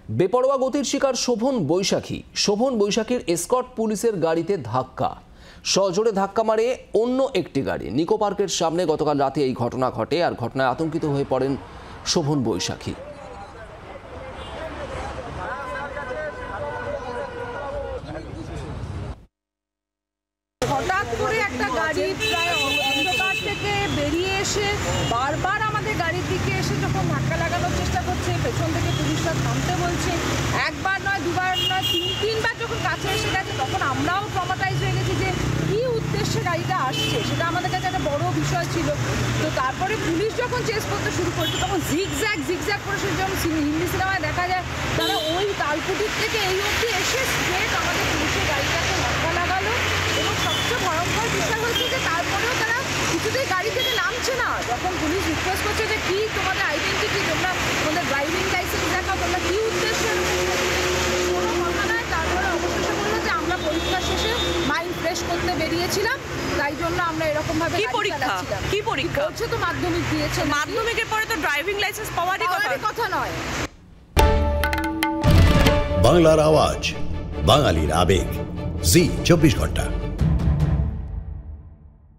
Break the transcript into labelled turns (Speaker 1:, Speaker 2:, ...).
Speaker 1: বেপরোয়া গতির শিকার শোভন বৈশাখীর এসকর্ট পুলিশের গাড়িতে ধাক্কা। সজোরে ধাক্কা মারে অন্য একটি গাড়ি। নিকো পার্কের সামনে গতকাল রাতে এই ঘটনা ঘটে, আর ঘটনায় আতঙ্কিত হয়ে পড়েন শোভন বৈশাখী।
Speaker 2: হঠাৎ করে একটা গাড়ি প্রায় অন্ধকার থেকে বেরিয়ে এসে বারবার আমাদের গাড়ির দিকে এসে যখন ধাক্কা লাগানোর চেষ্টা করছে, পেছন থেকে পুলিশরা থামতে বলছে, একবার নয় দুবার নয় তিনবার যখন কাছে এসে গেছে, তখন আমরাও ট্রমাটাইজ হয়ে গেছি যে কী উদ্দেশ্যে গাড়িটা আসছে, সেটা আমাদের কাছে একটা বড় বিষয় ছিল। তো তারপরে পুলিশ যখন চেস করতে শুরু করছে, তখন জিগজ্যাগ করে সে যেমন হিন্দি সিনেমায় দেখা যায়, তারা ওই তালকুটির থেকে এই অবধি এসে স্ট্রেট আমাদের পুলিশের গাড়িটাকে ধাক্কা লাগালো। এবং সবচেয়ে ভয়ঙ্কর বিষয় হচ্ছে যে তারপরেও তারা কিছুতেই গাড়ি থেকে নামছে না। যখন পুলিশ রিকোয়েস্ট করছে যে কী তোমাদের আইডেন্টিটি, তোমরা তোমাদের ড্রাইভিং লাইসেন্স দেখাও, তোমরা কী উদ্দেশ্যে, কোনো কথা নয়। তারপরে অবশেষে বললো যে আমরা পরীক্ষা শেষে মাইন্ড ফ্রেশ করতে বেরিয়েছিলাম, তাই জন্য আমরা এরকমভাবে
Speaker 3: কি পরীক্ষা
Speaker 2: বলছে। তো মাধ্যমিক দিয়েছে,
Speaker 3: মাধ্যমিকের পরে তো ড্রাইভিং লাইসেন্স পাওয়ারই
Speaker 2: কথা নয়।
Speaker 4: বাংলার আওয়াজ, বাঙালির আবেগ, জি 24 ঘন্টা।